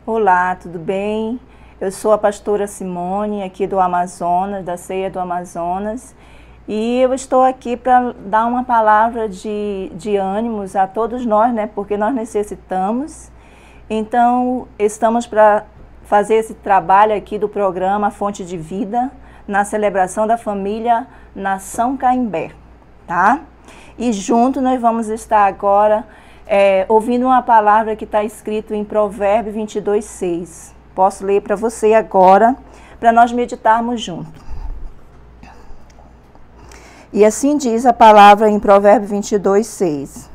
Olá, tudo bem? Eu sou a pastora Simone, aqui do Amazonas, da Ceia do Amazonas, e eu estou aqui para dar uma palavra de ânimos a todos nós, né? Porque nós necessitamos. Então, estamos para fazer esse trabalho aqui do programa Fonte de Vida, na celebração da família Nação Caimbé, tá? E junto nós vamos estar agora ouvindo uma palavra que está escrito em Provérbios 22:6. Posso ler para você agora, para nós meditarmos juntos. E assim diz a palavra em Provérbios 22:6.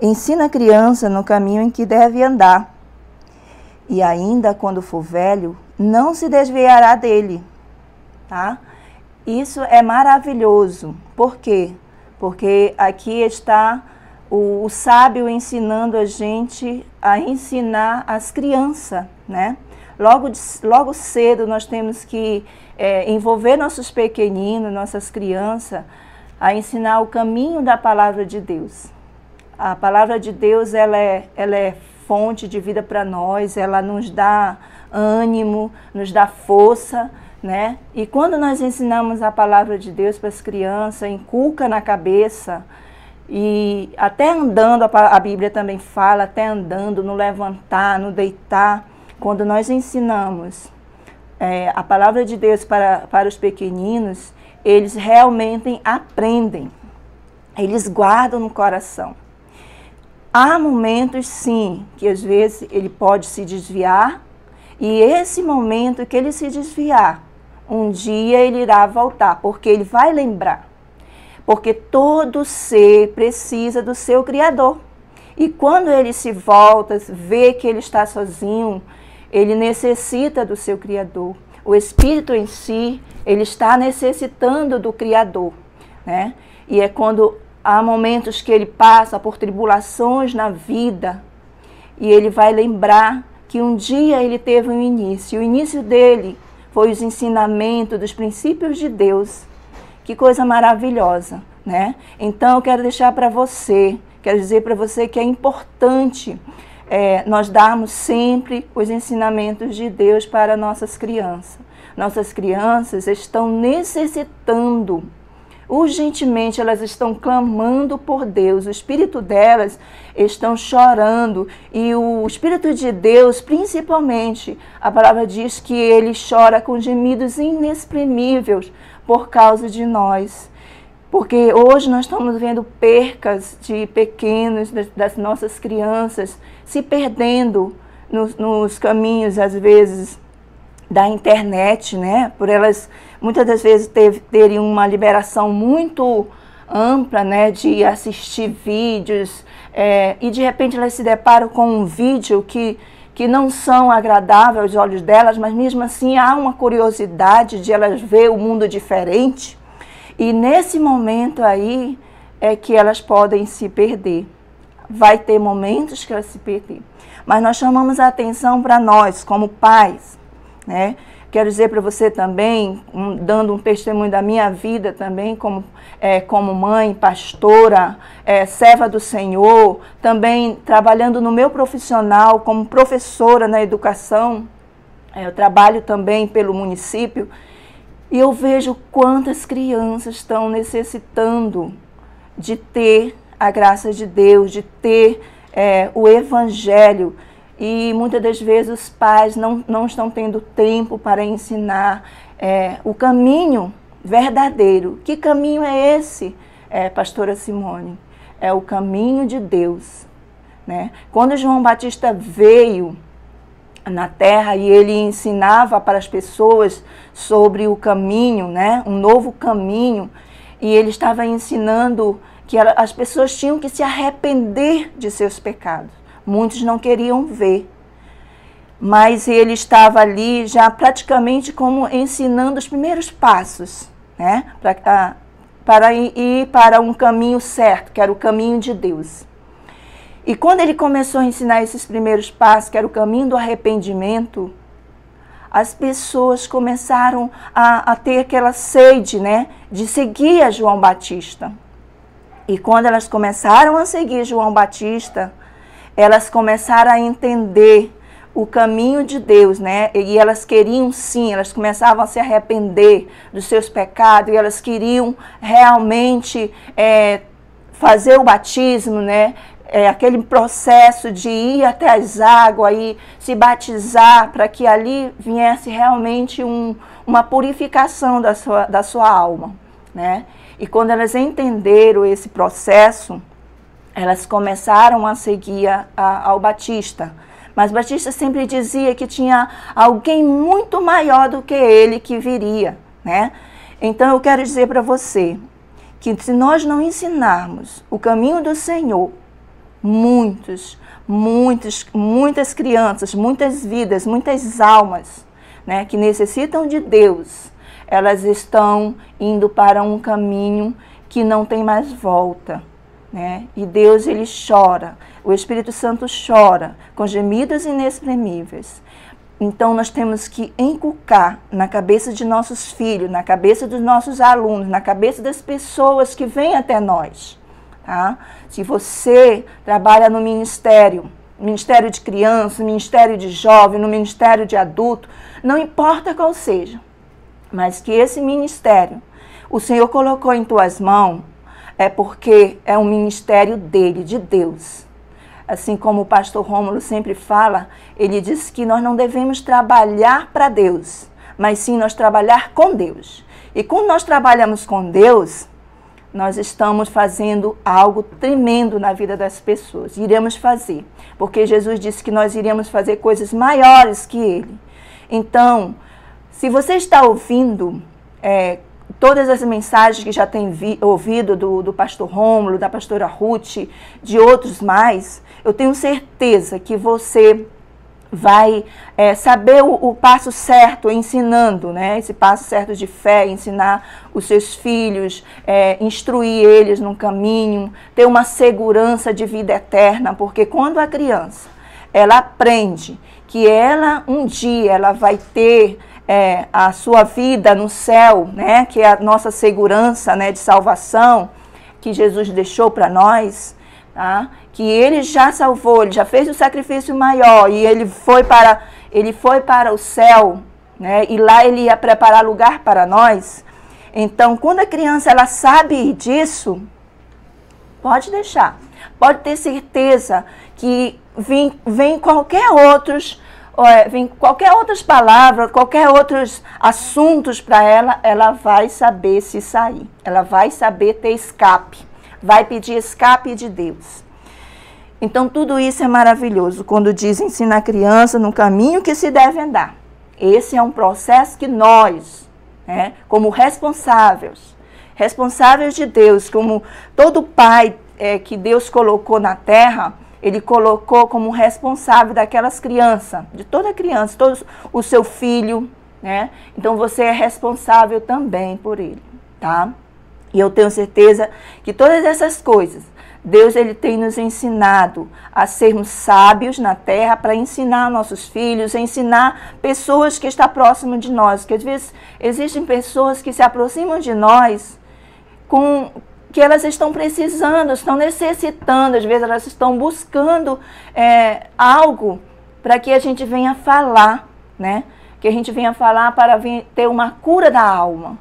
Ensina a criança no caminho em que deve andar, e ainda quando for velho, não se desviará dele. Tá? Isso é maravilhoso. Por quê? Porque aqui está o sábio ensinando a gente a ensinar as crianças, né? Logo cedo nós temos que envolver nossos pequeninos, nossas crianças, a ensinar o caminho da palavra de Deus. A palavra de Deus, ela é fonte de vida para nós, ela nos dá ânimo, nos dá força, né? E quando nós ensinamos a palavra de Deus para as crianças, inculca na cabeça, e até andando, a Bíblia também fala, até andando, no levantar, no deitar, quando nós ensinamos a palavra de Deus para os pequeninos, eles realmente aprendem, eles guardam no coração. Há momentos, sim, que às vezes ele pode se desviar, e esse momento que ele se desviar, um dia ele irá voltar, porque ele vai lembrar. Porque todo ser precisa do seu Criador. E quando ele se volta, vê que ele está sozinho, ele necessita do seu Criador. O Espírito em si, ele está necessitando do Criador, né? E é quando há momentos que ele passa por tribulações na vida, e ele vai lembrar que um dia ele teve um início. O início dele foi os ensinamentos dos princípios de Deus. Que coisa maravilhosa, né? Então, eu quero deixar para você, quero dizer para você que é importante nós darmos sempre os ensinamentos de Deus para nossas crianças. Nossas crianças estão necessitando, urgentemente, elas estão clamando por Deus. O espírito delas estão chorando. E o Espírito de Deus, principalmente, a palavra diz que ele chora com gemidos inexprimíveis por causa de nós. Porque hoje nós estamos vendo percas de pequenos, das nossas crianças, se perdendo nos caminhos, às vezes, da internet, né? Por elas, muitas das vezes, terem uma liberação muito ampla, né? De assistir vídeos, e de repente elas se deparam com um vídeo que não são agradáveis aos olhos delas, mas mesmo assim há uma curiosidade de elas ver o mundo diferente. E nesse momento aí é que elas podem se perder. Vai ter momentos que elas se perderem. Mas nós chamamos a atenção para nós, como pais, né? Quero dizer para você também, dando um testemunho da minha vida também, como mãe, pastora, serva do Senhor, também trabalhando no meu profissional como professora na educação. Eu trabalho também pelo município e eu vejo quantas crianças estão necessitando de ter a graça de Deus, de ter o Evangelho. E muitas das vezes os pais não estão tendo tempo para ensinar o caminho verdadeiro. Que caminho é esse, pastora Simone? É o caminho de Deus, né? Quando João Batista veio na terra e ele ensinava para as pessoas sobre o caminho, né? Um novo caminho, e ele estava ensinando que as pessoas tinham que se arrepender de seus pecados. Muitos não queriam ver, mas ele estava ali já praticamente como ensinando os primeiros passos, né? Para ir para um caminho certo, que era o caminho de Deus. E quando ele começou a ensinar esses primeiros passos, que era o caminho do arrependimento, as pessoas começaram a ter aquela sede, né? De seguir a João Batista. E quando elas começaram a seguir João Batista, elas começaram a entender o caminho de Deus, né? E elas queriam sim, elas começavam a se arrepender dos seus pecados, e elas queriam realmente fazer o batismo, né? Aquele processo de ir até as águas e se batizar, para que ali viesse realmente uma purificação da sua alma, né? E quando elas entenderam esse processo, elas começaram a seguir ao Batista. Mas Batista sempre dizia que tinha alguém muito maior do que ele que viria, né? Então eu quero dizer para você que se nós não ensinarmos o caminho do Senhor, muitas crianças, muitas vidas, muitas almas, né, que necessitam de Deus, elas estão indo para um caminho que não tem mais volta, né? E Deus, ele chora, o Espírito Santo chora com gemidos inexprimíveis. Então nós temos que inculcar na cabeça de nossos filhos, na cabeça dos nossos alunos, na cabeça das pessoas que vêm até nós, tá? Se você trabalha no ministério de criança, no ministério de jovem, no ministério de adulto, não importa qual seja, mas que esse ministério o Senhor colocou em tuas mãos, é porque é um ministério dele, de Deus. Assim como o pastor Rômulo sempre fala, ele diz que nós não devemos trabalhar para Deus, mas sim nós trabalhar com Deus. E quando nós trabalhamos com Deus, nós estamos fazendo algo tremendo na vida das pessoas. Iremos fazer, porque Jesus disse que nós iremos fazer coisas maiores que Ele. Então, se você está ouvindo todas as mensagens que já tem ouvido do pastor Rômulo, da pastora Ruth, de outros mais, eu tenho certeza que você vai saber o passo certo, ensinando, né? Esse passo certo de fé, ensinar os seus filhos, instruir eles no caminho, ter uma segurança de vida eterna, porque quando a criança, ela aprende que ela um dia ela vai ter a sua vida no céu, né? Que é a nossa segurança, né, de salvação, que Jesus deixou para nós, tá? Que ele já salvou, ele já fez o sacrifício maior e ele foi para o céu, né? E lá ele ia preparar lugar para nós. Então, quando a criança ela sabe disso, pode deixar, pode ter certeza que vem qualquer outras palavras, qualquer outros assuntos para ela, ela vai saber se sair, ela vai saber ter escape, vai pedir escape de Deus. Então, tudo isso é maravilhoso, quando diz ensina a criança no caminho que se deve andar. Esse é um processo que nós, né, como responsáveis de Deus, como todo pai que Deus colocou na terra, ele colocou como responsável daquelas crianças, de toda criança, todo o seu filho, né? Então, você é responsável também por ele, tá? E eu tenho certeza que todas essas coisas, Deus ele tem nos ensinado a sermos sábios na terra para ensinar nossos filhos, ensinar pessoas que estão próximas de nós. Porque às vezes existem pessoas que se aproximam de nós que elas estão precisando, estão necessitando, às vezes elas estão buscando algo para que a gente venha falar, né? Que a gente venha falar para ter uma cura da alma.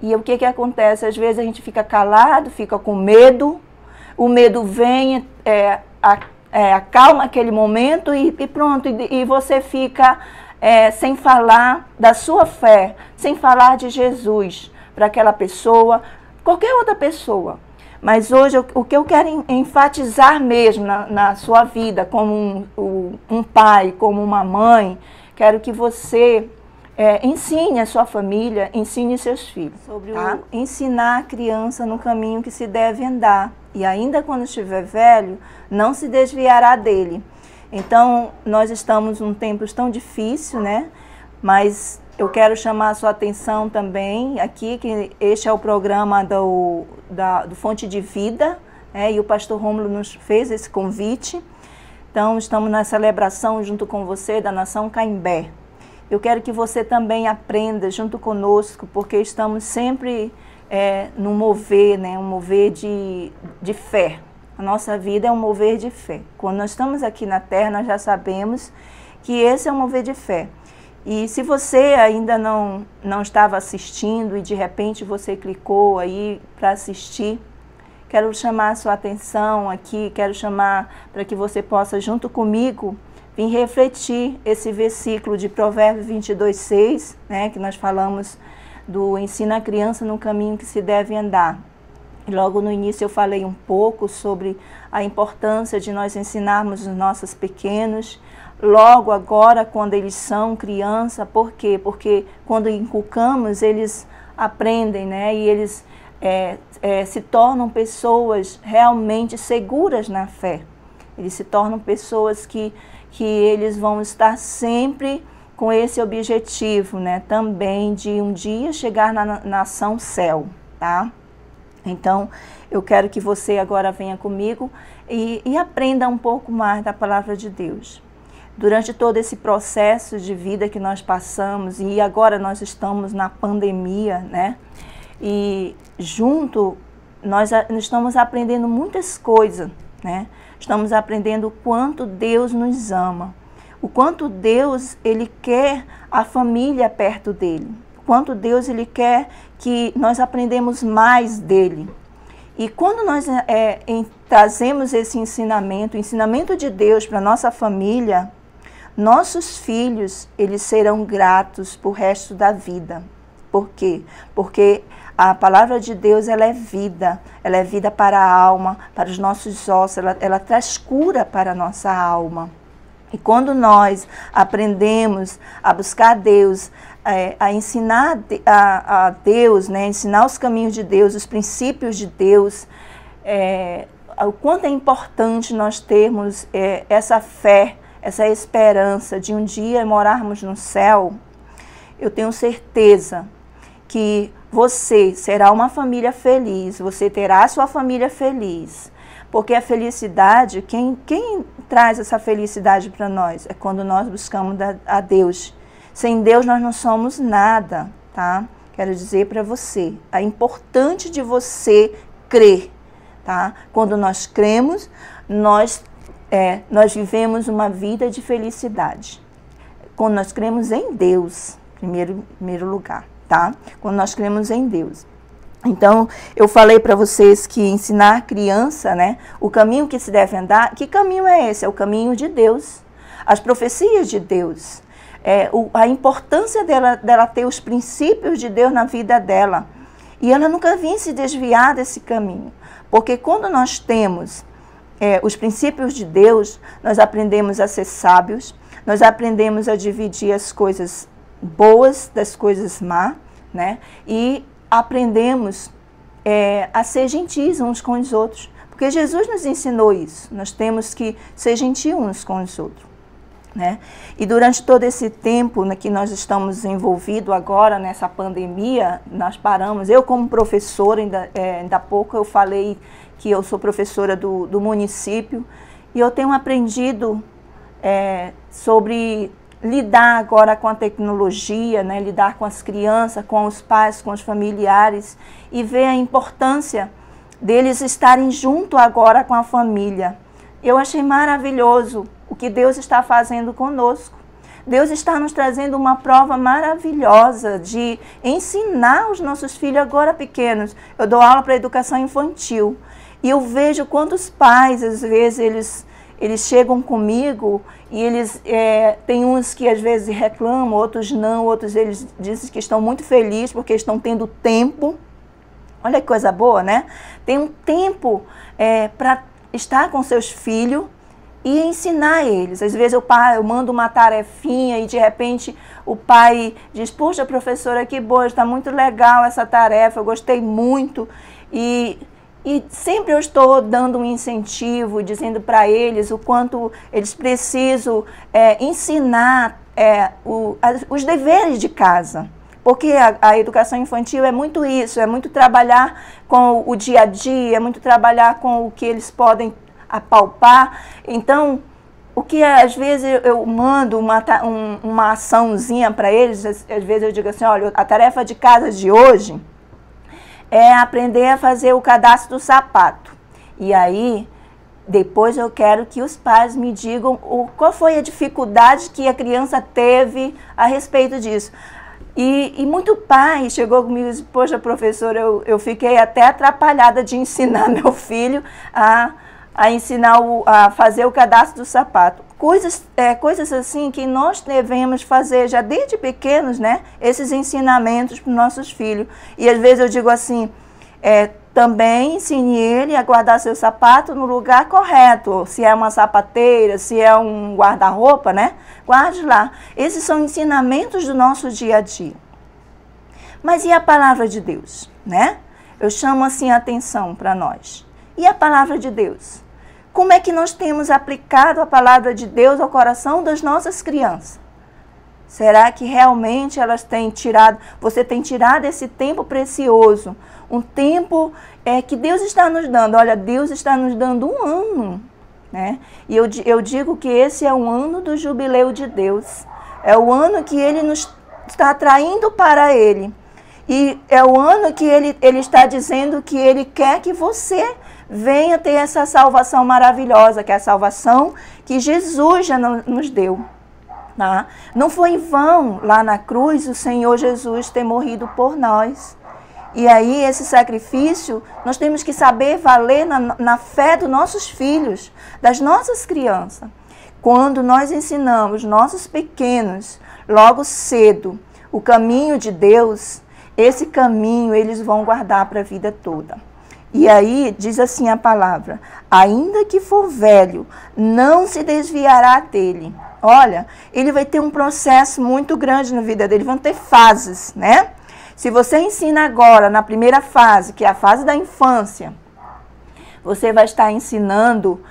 E o que acontece? Às vezes a gente fica calado, fica com medo, o medo vem, acalma aquele momento e pronto, e você fica sem falar da sua fé, sem falar de Jesus para aquela pessoa, qualquer outra pessoa. Mas hoje o que eu quero enfatizar mesmo na sua vida, como um pai, como uma mãe, quero que você ensine a sua família, ensine seus filhos. Sobre ensinar a criança no caminho que se deve andar. E ainda quando estiver velho, não se desviará dele. Então, nós estamos num tempo tão difícil, né? Mas eu quero chamar a sua atenção também aqui, que este é o programa do Fonte de Vida, né? E o pastor Rômulo nos fez esse convite. Então, estamos na celebração junto com você da Nação Caimbé. Eu quero que você também aprenda junto conosco, porque estamos sempre no mover, né? Um mover de fé. A nossa vida é um mover de fé. Quando nós estamos aqui na terra, nós já sabemos que esse é um mover de fé. E se você ainda não estava assistindo e de repente você clicou aí para assistir, quero chamar a sua atenção aqui, quero chamar para que você possa, junto comigo, vir refletir esse versículo de Provérbios 22:6, né, que nós falamos do ensina a criança no caminho que se deve andar. E logo no início eu falei um pouco sobre a importância de nós ensinarmos os nossos pequenos, logo agora quando eles são criança. Por quê? Porque quando inculcamos, eles aprendem, né, e eles se tornam pessoas realmente seguras na fé. Eles se tornam pessoas que eles vão estar sempre com esse objetivo, né, também de um dia chegar na nação céu, tá? Então, eu quero que você agora venha comigo e aprenda um pouco mais da palavra de Deus. Durante todo esse processo de vida que nós passamos, e agora nós estamos na pandemia, né, e junto nós estamos aprendendo muitas coisas, né? Estamos aprendendo o quanto Deus nos ama, o quanto Deus ele quer a família perto dele, o quanto Deus ele quer que nós aprendemos mais dele. E quando nós trazemos esse ensinamento, o ensinamento de Deus para nossa família, nossos filhos eles serão gratos pro resto da vida. Por quê? Porque a palavra de Deus ela é vida para a alma, para os nossos ossos, ela traz cura para a nossa alma. E quando nós aprendemos a buscar Deus, a ensinar a Deus, né, ensinar os caminhos de Deus, os princípios de Deus, o quanto é importante nós termos essa fé, essa esperança de um dia morarmos no céu, eu tenho certeza que você será uma família feliz, você terá a sua família feliz. Porque a felicidade, quem traz essa felicidade para nós? É quando nós buscamos a Deus. Sem Deus nós não somos nada, tá? Quero dizer para você, é importante de você crer, tá? Quando nós cremos, nós vivemos uma vida de felicidade. Quando nós cremos em Deus, em primeiro lugar, tá? Quando nós cremos em Deus. Então, eu falei para vocês que ensinar a criança, né, o caminho que se deve andar, que caminho é esse? É o caminho de Deus, as profecias de Deus, a importância dela ter os princípios de Deus na vida dela. E ela nunca vinha se desviar desse caminho, porque quando nós temos os princípios de Deus, nós aprendemos a ser sábios, nós aprendemos a dividir as coisas boas das coisas más, né, e aprendemos a ser gentis uns com os outros, porque Jesus nos ensinou isso, nós temos que ser gentis uns com os outros, né? E durante todo esse tempo que nós estamos envolvidos agora nessa pandemia, nós paramos, eu como professora, ainda há pouco eu falei que eu sou professora do município, e eu tenho aprendido sobre lidar agora com a tecnologia, né? Lidar com as crianças, com os pais, com os familiares e ver a importância deles estarem junto agora com a família. Eu achei maravilhoso o que Deus está fazendo conosco. Deus está nos trazendo uma prova maravilhosa de ensinar os nossos filhos agora pequenos. Eu dou aula para educação infantil e eu vejo quantos pais, às vezes, eles chegam comigo e eles tem uns que às vezes reclamam, outros não, outros eles dizem que estão muito felizes porque estão tendo tempo. Olha que coisa boa, né? Tem um tempo para estar com seus filhos e ensinar eles. Às vezes eu mando uma tarefinha e de repente o pai diz, poxa professora, que boa, está muito legal essa tarefa, eu gostei muito. E sempre eu estou dando um incentivo, dizendo para eles o quanto eles precisam ensinar os deveres de casa. Porque a educação infantil é muito isso, é muito trabalhar com o dia a dia, é muito trabalhar com o que eles podem apalpar. Então, o que às vezes eu mando uma açãozinha para eles, às vezes eu digo assim, olha, a tarefa de casa de hoje é aprender a fazer o cadastro do sapato. E aí, Depois eu quero que os pais me digam qual foi a dificuldade que a criança teve a respeito disso. E muito pai chegou comigo e disse, poxa, professora, eu fiquei até atrapalhada de ensinar meu filho a ensinar a fazer o cadastro do sapato. Coisas assim que nós devemos fazer já desde pequenos, né? Esses ensinamentos para os nossos filhos. E às vezes eu digo assim, também ensine ele a guardar seu sapato no lugar correto. Se é uma sapateira, se é um guarda-roupa, né? Guarde lá. Esses são ensinamentos do nosso dia a dia. Mas e a palavra de Deus, né? Eu chamo assim a atenção para nós. E a palavra de Deus? Como é que nós temos aplicado a palavra de Deus ao coração das nossas crianças? Será que realmente elas têm tirado, você tem tirado esse tempo precioso, um tempo que Deus está nos dando? Olha, Deus está nos dando um ano, né? E eu digo que esse é o ano do jubileu de Deus. É o ano que Ele nos está atraindo para Ele. E é o ano que Ele está dizendo que Ele quer que você venha ter essa salvação maravilhosa, que é a salvação que Jesus já nos deu. Tá? Não foi em vão lá na cruz o Senhor Jesus ter morrido por nós. E aí esse sacrifício nós temos que saber valer na fé dos nossos filhos, das nossas crianças. Quando nós ensinamos nossos pequenos, logo cedo, o caminho de Deus, esse caminho eles vão guardar para a vida toda. E aí diz assim a palavra, ainda que for velho, não se desviará dele. Olha, ele vai ter um processo muito grande na vida dele, vão ter fases, né? Se você ensina agora, na primeira fase, que é a fase da infância, você vai estar ensinando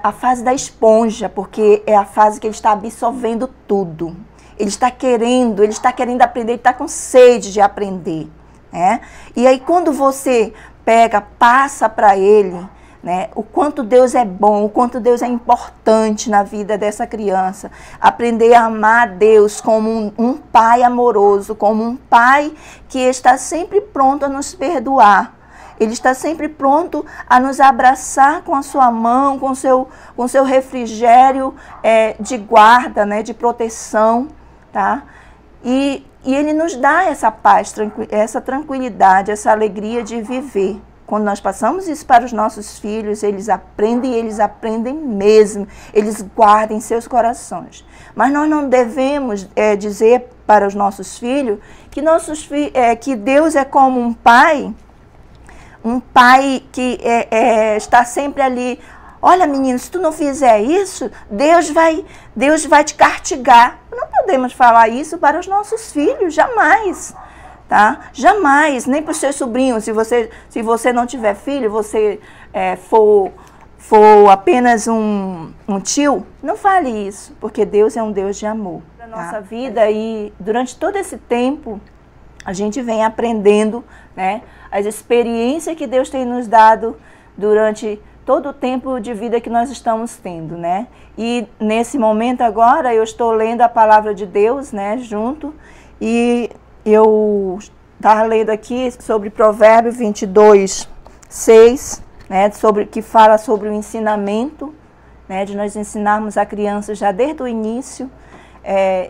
a fase da esponja, porque é a fase que ele está absorvendo tudo. Ele está querendo aprender, ele está com sede de aprender. Né? E aí quando você passa para ele, né, o quanto Deus é bom, o quanto Deus é importante na vida dessa criança, aprender a amar a Deus como um pai amoroso, como um pai que está sempre pronto a nos perdoar. Ele está sempre pronto a nos abraçar com a sua mão, com seu refrigério de guarda, né, de proteção, tá? E Ele nos dá essa paz, essa tranquilidade, essa alegria de viver. Quando nós passamos isso para os nossos filhos, eles aprendem mesmo, eles guardam em seus corações. Mas nós não devemos dizer para os nossos filhos que Deus é como um pai que está sempre ali. Olha, menino, se tu não fizer isso, Deus vai te castigar. Não podemos falar isso para os nossos filhos, jamais. Tá? Jamais, nem para os seus sobrinhos. Se você não tiver filho, você for apenas um tio, não fale isso, porque Deus é um Deus de amor. Na nossa vida, e durante todo esse tempo, a gente vem aprendendo, né, as experiências que Deus tem nos dado durante todo o tempo de vida que nós estamos tendo, né? E nesse momento agora, eu estou lendo a palavra de Deus, né, junto, e eu estava lendo aqui sobre Provérbios 22, 6, né, que fala sobre o ensinamento, né, de nós ensinarmos a criança já desde o início,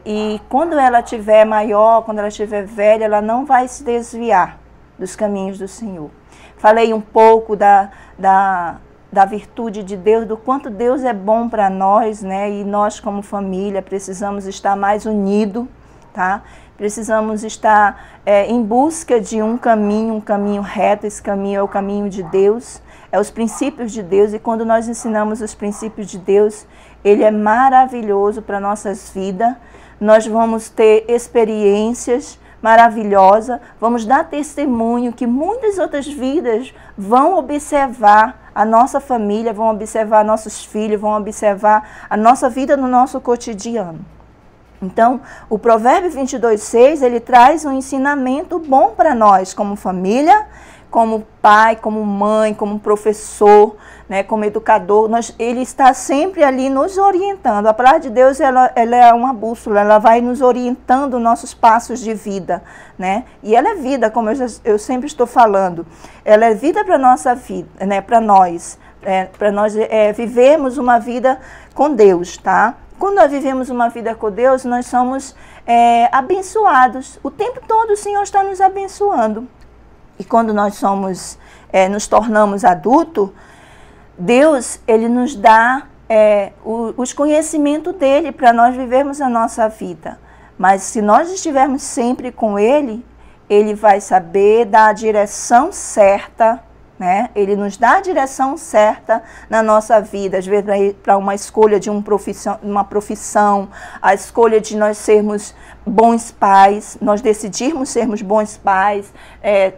e quando ela estiver maior, quando ela estiver velha, ela não vai se desviar dos caminhos do Senhor. Falei um pouco da virtude de Deus, do quanto Deus é bom para nós, né, e nós como família precisamos estar mais unidos, tá? Precisamos estar em busca de um caminho reto. Esse caminho é o caminho de Deus, é os princípios de Deus. E quando nós ensinamos os princípios de Deus, Ele é maravilhoso para nossas vidas. Nós vamos ter experiências maravilhosas, vamos dar testemunho que muitas outras vidas vão observar a nossa família, vão observar nossos filhos, vão observar a nossa vida no nosso cotidiano. Então, o Provérbio 22:6, ele traz um ensinamento bom para nós, como família, como pai, como mãe, como professor, né, como educador. Ele está sempre ali nos orientando. A palavra de Deus, ela é uma bússola, ela vai nos orientando nossos passos de vida, né? E ela é vida, como eu sempre estou falando. Ela é vida para a nossa vida, né, para nós. para nós vivermos uma vida com Deus, tá? Quando nós vivemos uma vida com Deus, nós somos abençoados. O tempo todo o Senhor está nos abençoando. E quando nós nos tornamos adultos, Deus, Ele nos dá os conhecimentos dEle para nós vivermos a nossa vida. Mas se nós estivermos sempre com Ele, Ele vai saber dar a direção certa, né? Ele nos dá a direção certa na nossa vida, às vezes para uma escolha de uma profissão, a escolha de nós sermos bons pais, nós decidirmos sermos bons pais,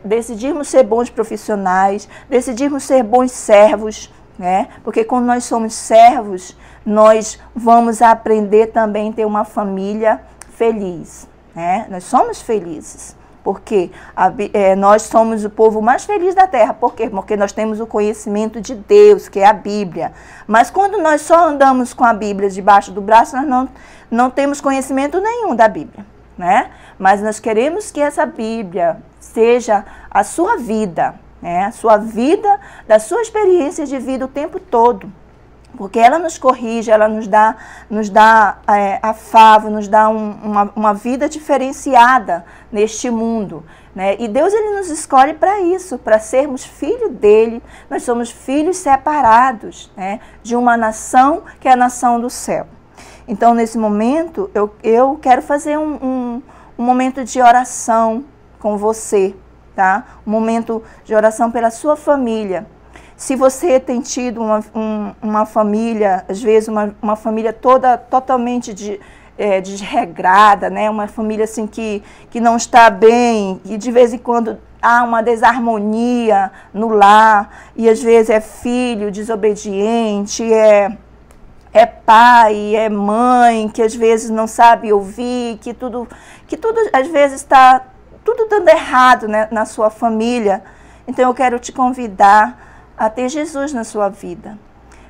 decidirmos ser bons profissionais, decidirmos ser bons servos, né? Porque quando nós somos servos, nós vamos aprender também a ter uma família feliz, né? Nós somos felizes. Porque nós somos o povo mais feliz da terra. Por quê? Porque nós temos o conhecimento de Deus, que é a Bíblia. Mas quando nós só andamos com a Bíblia debaixo do braço, nós não temos conhecimento nenhum da Bíblia, né? Mas nós queremos que essa Bíblia seja a sua vida, né? A sua vida, da sua experiência de vida o tempo todo. Porque ela nos corrige, ela nos dá afavo, nos dá uma vida diferenciada neste mundo, né? E Deus, Ele nos escolhe para isso, para sermos filhos dEle. Nós somos filhos separados, né, de uma nação que é a nação do céu. Então, nesse momento, eu quero fazer um momento de oração com você, tá? Um momento de oração pela sua família. Se você tem tido uma família, às vezes uma família totalmente desregrada, né? Uma família assim que não está bem, e de vez em quando há uma desarmonia no lar, e às vezes é filho desobediente, é pai, é mãe, que às vezes não sabe ouvir, que tudo às vezes está tudo dando errado, né, na sua família. Então eu quero te convidar a ter Jesus na sua vida.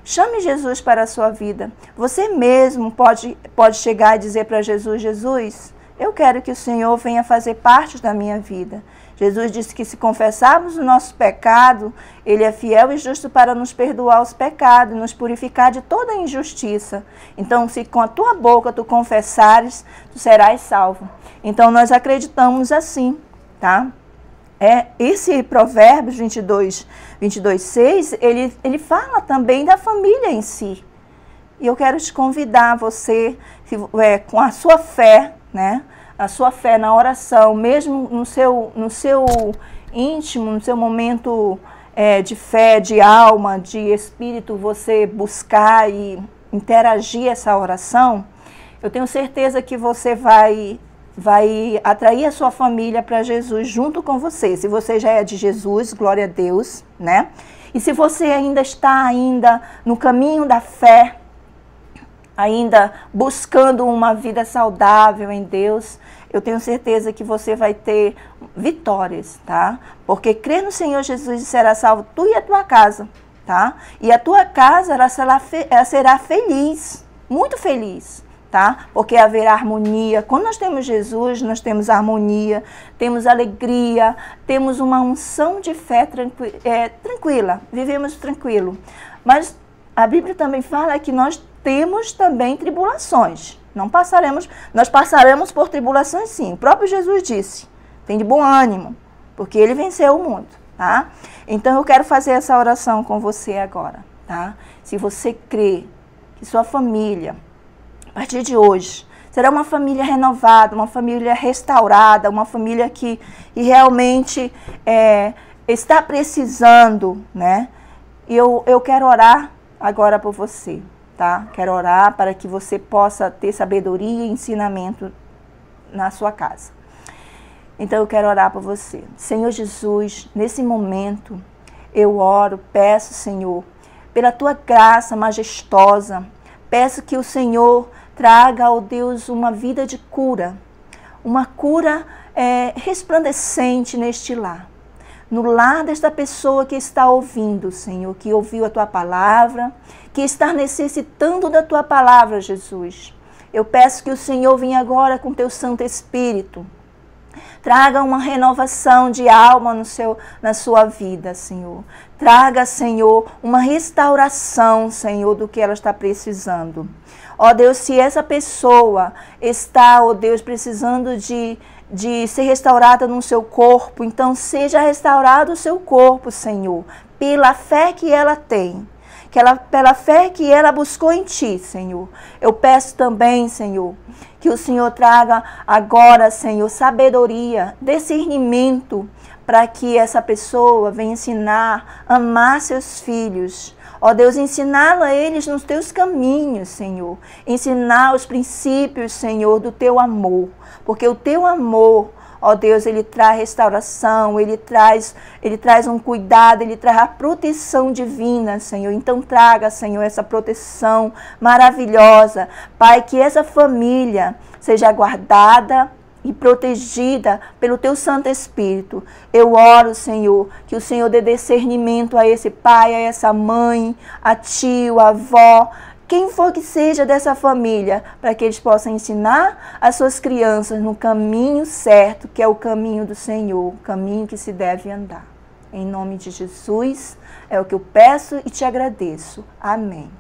Chame Jesus para a sua vida. Você mesmo pode chegar e dizer para Jesus: Jesus, eu quero que o Senhor venha fazer parte da minha vida. Jesus disse que se confessarmos o nosso pecado, Ele é fiel e justo para nos perdoar os pecados, nos purificar de toda injustiça. Então, se com a tua boca tu confessares, tu serás salvo. Então, nós acreditamos assim, tá? Esse Provérbios 22:6, ele fala também da família em si. E eu quero te convidar, você, com a sua fé, né? A sua fé na oração, mesmo no seu íntimo, no seu momento de fé, de alma, de espírito, você buscar e interagir essa oração, eu tenho certeza que você vai atrair a sua família para Jesus junto com você. Se você já é de Jesus, glória a Deus, né? E se você ainda está no caminho da fé, ainda buscando uma vida saudável em Deus, eu tenho certeza que você vai ter vitórias, tá? Porque crer no Senhor Jesus e será salvo tu e a tua casa, tá? E a tua casa, ela será feliz, muito feliz, tá? Porque haverá harmonia. Quando nós temos Jesus, nós temos harmonia, temos alegria, temos uma unção de fé tranquila, vivemos tranquilo. Mas a Bíblia também fala que nós temos também tribulações. Nós passaremos por tribulações, sim. O próprio Jesus disse: tem de bom ânimo, porque Ele venceu o mundo, tá? Então eu quero fazer essa oração com você agora, tá? Se você crê que sua família, a partir de hoje, será uma família renovada, uma família restaurada, uma família que realmente está precisando, né? E eu quero orar agora por você, tá? Quero orar para que você possa ter sabedoria e ensinamento na sua casa. Então eu quero orar por você. Senhor Jesus, nesse momento eu oro, peço, Senhor, pela tua graça majestosa, peço que o Senhor traga, ó Deus, uma vida de cura, uma cura resplandecente neste lar. No lar desta pessoa que está ouvindo, Senhor, que ouviu a tua palavra, que está necessitando da tua palavra, Jesus. Eu peço que o Senhor venha agora com teu Santo Espírito Traga uma renovação de alma na sua vida, Senhor. Traga, Senhor, uma restauração, Senhor, do que ela está precisando. Ó Deus, se essa pessoa está, ó Deus, precisando de ser restaurada no seu corpo, então seja restaurado o seu corpo, Senhor, pela fé que ela tem. Pela fé que ela buscou em Ti, Senhor. Eu peço também, Senhor, que o Senhor traga agora, Senhor, sabedoria, discernimento, para que essa pessoa venha ensinar a amar seus filhos. Ó Deus, ensiná-lo a eles nos Teus caminhos, Senhor. Ensinar os princípios, Senhor, do Teu amor. Porque o Teu amor, ó Deus, Ele traz restauração, Ele traz um cuidado, Ele traz a proteção divina, Senhor. Então traga, Senhor, essa proteção maravilhosa. Pai, que essa família seja guardada e protegida pelo Teu Santo Espírito. Eu oro, Senhor, que o Senhor dê discernimento a esse pai, a essa mãe, a tio, a avó, quem for que seja dessa família, para que eles possam ensinar as suas crianças no caminho certo, que é o caminho do Senhor, o caminho que se deve andar. Em nome de Jesus, é o que eu peço e te agradeço. Amém.